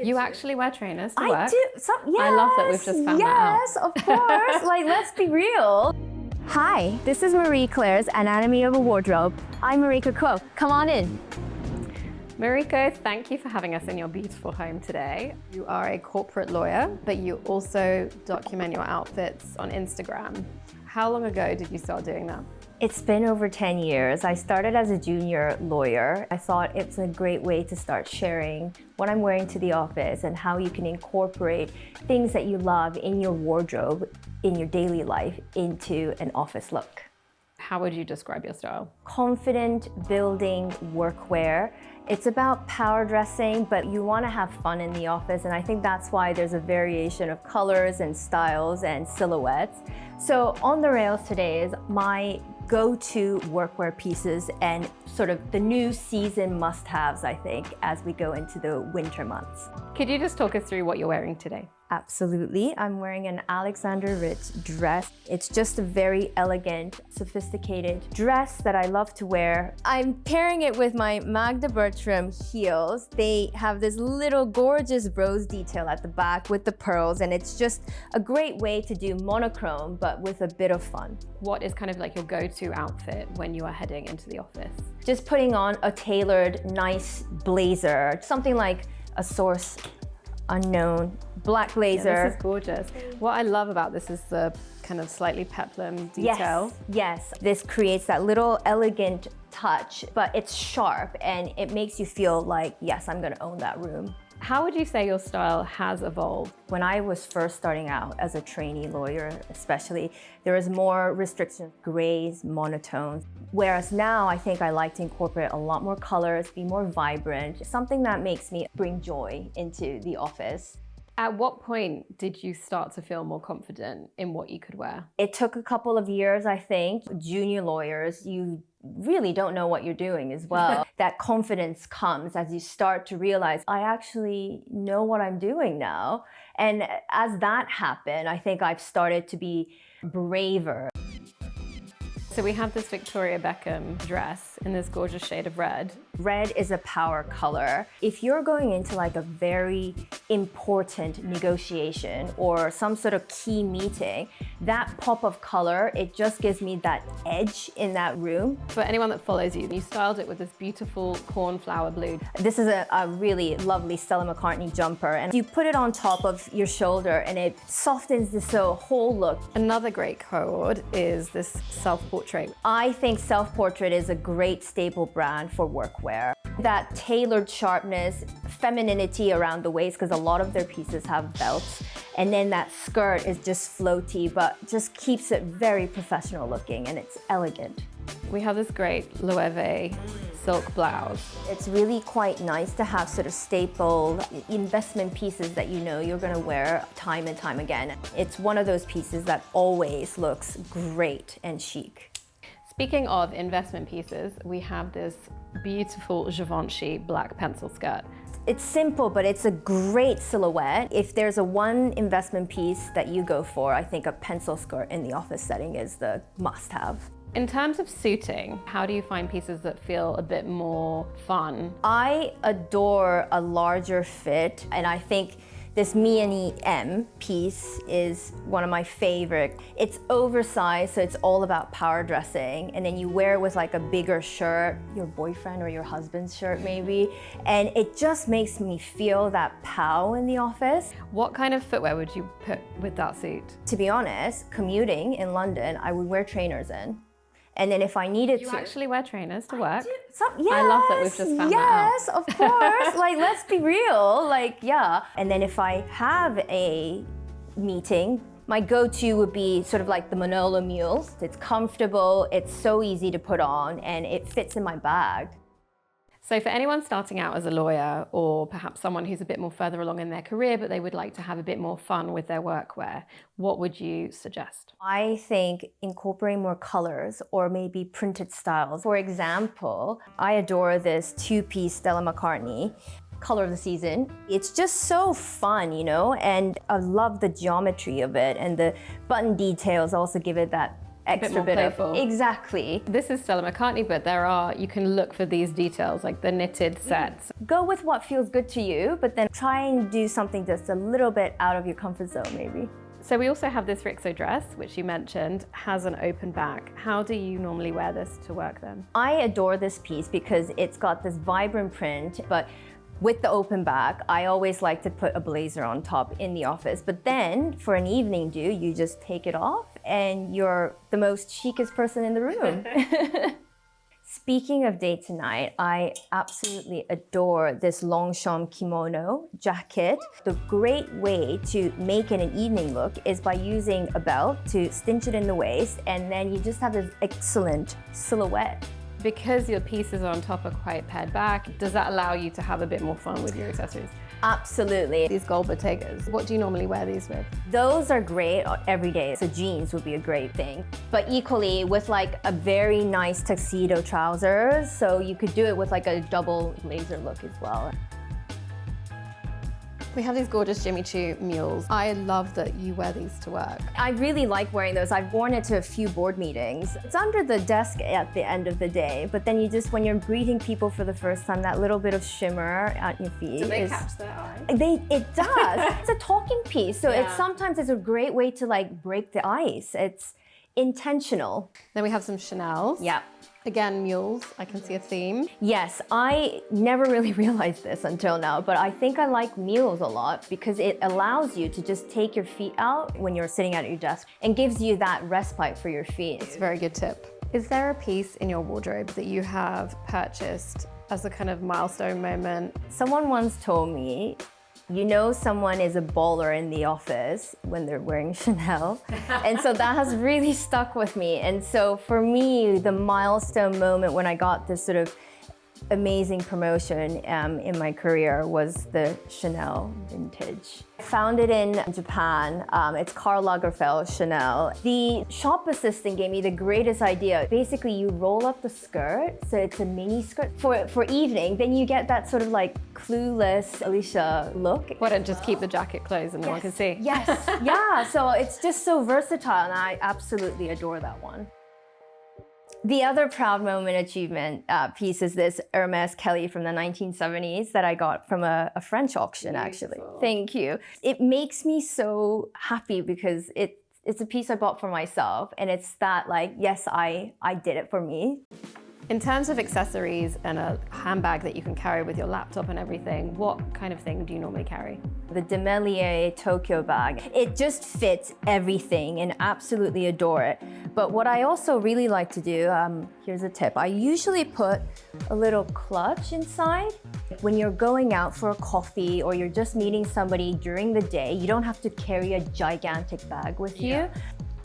You actually wear trainers to I work? do. Yes, I love that we've just found that out. Yes, of course. Like, let's be real. Hi, this is Marie Claire's Anatomy of a Wardrobe. I'm Mariko Kuo. Come on in. Mariko, thank you for having us in your beautiful home today. You are a corporate lawyer, but you also document your outfits on Instagram. How long ago did you start doing that? It's been over 10 years. I started as a junior lawyer. I thought it's a great way to start sharing what I'm wearing to the office and how you can incorporate things that you love in your wardrobe, in your daily life, into an office look. How would you describe your style? Confident building workwear. It's about power dressing, but you want to have fun in the office, and I think that's why there's a variation of colors and styles and silhouettes. So on the rails today is my go-to workwear pieces and sort of the new season must-haves, I think, as we go into the winter months. Could you just talk us through what you're wearing today? Absolutely. I'm wearing an Alexander Ritz dress. It's just a very elegant, sophisticated dress that I love to wear. I'm pairing it with my Magda Bertram heels. They have this little gorgeous rose detail at the back with the pearls, and it's just a great way to do monochrome, but with a bit of fun. What is kind of like your go-to outfit when you are heading into the office? Just putting on a tailored, nice blazer, something like a Source Unknown black blazer. Yeah, this is gorgeous. What I love about this is the kind of slightly peplum detail. Yes. This creates that little elegant touch, but it's sharp and it makes you feel like, yes, I'm gonna own that room. How would you say your style has evolved? When I was first starting out as a trainee lawyer, especially, there was more restrictions, grays, monotones. Whereas now, I think I like to incorporate a lot more colors, be more vibrant, something that makes me bring joy into the office. At what point did you start to feel more confident in what you could wear? It took a couple of years, I think. Junior lawyers, you really don't know what you're doing as well. That confidence comes as you start to realize, I actually know what I'm doing now. And as that happened, I think I've started to be braver. So we have this Victoria Beckham dress in this gorgeous shade of red. Red is a power color. If you're going into like a very important negotiation or some sort of key meeting, that pop of color, it just gives me that edge in that room. For anyone that follows you, you styled it with this beautiful cornflower blue. This is a really lovely Stella McCartney jumper, and you put it on top of your shoulder and it softens this whole look. Another great co-ord is this self-portrait. I think self-portrait is a great staple brand for workwear. That tailored sharpness, femininity around the waist, because a lot of their pieces have belts. And then that skirt is just floaty, but just keeps it very professional looking, and it's elegant. We have this great Loewe silk blouse. It's really quite nice to have sort of staple investment pieces that you know you're gonna wear time and time again. It's one of those pieces that always looks great and chic. Speaking of investment pieces, we have this beautiful Givenchy black pencil skirt. It's simple, but it's a great silhouette. If there's a one investment piece that you go for, I think a pencil skirt in the office setting is the must-have. In terms of suiting, how do you find pieces that feel a bit more fun? I adore a larger fit, and I think this Me M piece is one of my favorite. It's oversized, so it's all about power dressing, and then you wear it with like a bigger shirt, your boyfriend or your husband's shirt maybe, and it just makes me feel that pow in the office. What kind of footwear would you put with that suit? To be honest, commuting in London, I would wear trainers in. And then if I needed You to... actually wear trainers to work? Yes, I love that we've just found that out. Yes, of course. Like, let's be real. Like, yeah. And then if I have a meeting, my go-to would be sort of like the Manolo mules. It's comfortable, it's so easy to put on, and it fits in my bag. So for anyone starting out as a lawyer, or perhaps someone who's a bit more further along in their career, but they would like to have a bit more fun with their workwear, what would you suggest? I think incorporating more colors or maybe printed styles. For example, I adore this two-piece Stella McCartney, color of the season. It's just so fun, you know, and I love the geometry of it, and the button details also give it that extra bit more of playful. Exactly. This is Stella McCartney, but you can look for these details, like the knitted sets. Go with what feels good to you, but then try and do something that's a little bit out of your comfort zone, maybe. So we also have this Rixo dress, which you mentioned, has an open back. How do you normally wear this to work then? I adore this piece because it's got this vibrant print, but with the open back, I always like to put a blazer on top in the office. But then for an evening do, you just take it off and you're the most chicest person in the room. Speaking of date tonight, I absolutely adore this Longchamp kimono jacket. The great way to make it an evening look is by using a belt to cinch it in the waist, and then you just have this excellent silhouette. Because your pieces on top are quite pared back, does that allow you to have a bit more fun with your accessories? Absolutely. These gold Bottegas, what do you normally wear these with? Those are great every day, so jeans would be a great thing. But equally with like a very nice tuxedo trousers, so you could do it with like a double blazer look as well. We have these gorgeous Jimmy Choo mules. I love that you wear these to work. I really like wearing those. I've worn it to a few board meetings. It's under the desk at the end of the day, but then you just, when you're greeting people for the first time, that little bit of shimmer at your feet. Do they catch their eye? It does. It's a talking piece, so Yeah. sometimes it's a great way to like break the ice. It's intentional. Then we have some Chanels. Yeah. Again, mules, I can see a theme. Yes, I never really realized this until now, but I think I like mules a lot because it allows you to just take your feet out when you're sitting at your desk and gives you that respite for your feet. It's a very good tip. Is there a piece in your wardrobe that you have purchased as a kind of milestone moment? Someone once told me, you know someone is a baller in the office when they're wearing Chanel. And so that has really stuck with me. And so for me, the milestone moment when I got this sort of amazing promotion in my career was the Chanel vintage. I found it in Japan. It's Karl Lagerfeld Chanel. The shop assistant gave me the greatest idea. Basically, you roll up the skirt, so it's a mini skirt for evening. Then you get that sort of like clueless Alicia look. Why don't just keep the jacket closed and no one can see? Yes, yeah. So it's just so versatile, and I absolutely adore that one. The other proud moment achievement piece is this Hermès Kelly from the 1970s that I got from a French auction, actually. Thank you. It makes me so happy because it's a piece I bought for myself, and it's that like, yes, I did it for me. In terms of accessories and a handbag that you can carry with your laptop and everything, what kind of thing do you normally carry? The Demelier Tokyo bag. It just fits everything and absolutely adore it. But what I also really like to do, here's a tip. I usually put a little clutch inside. When you're going out for a coffee or you're just meeting somebody during the day, you don't have to carry a gigantic bag with you.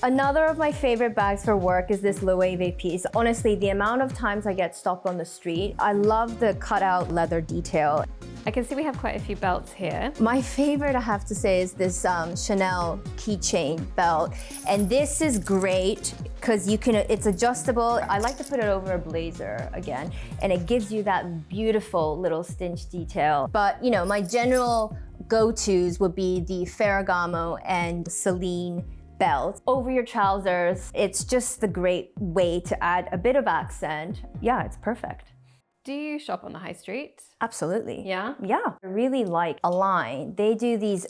Another of my favorite bags for work is this Loewe piece. Honestly, the amount of times I get stopped on the street, I love the cutout leather detail. I can see we have quite a few belts here. My favorite, I have to say, is this Chanel keychain belt. And this is great because it's adjustable. I like to put it over a blazer again, and it gives you that beautiful little cinch detail. But you know, my general go-tos would be the Ferragamo and Celine belt over your trousers. It's just the great way to add a bit of accent. Yeah, it's perfect. Do you shop on the high street? Absolutely. Yeah? Yeah. I really like Align. They do these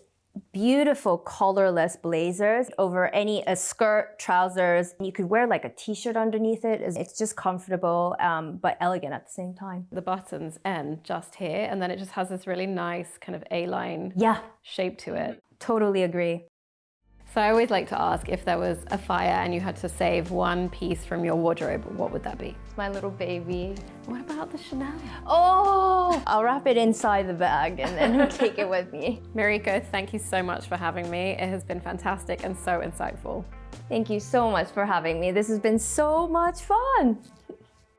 beautiful collarless blazers over a skirt, trousers. You could wear like a t-shirt underneath it. It's just comfortable, but elegant at the same time. The buttons end just here, and then it just has this really nice kind of A-line shape to it. Totally agree. So I always like to ask, if there was a fire and you had to save one piece from your wardrobe, what would that be? My little baby. What about the Chanel? Oh, I'll wrap it inside the bag and then take it with me. Mariko, thank you so much for having me. It has been fantastic and so insightful. Thank you so much for having me. This has been so much fun.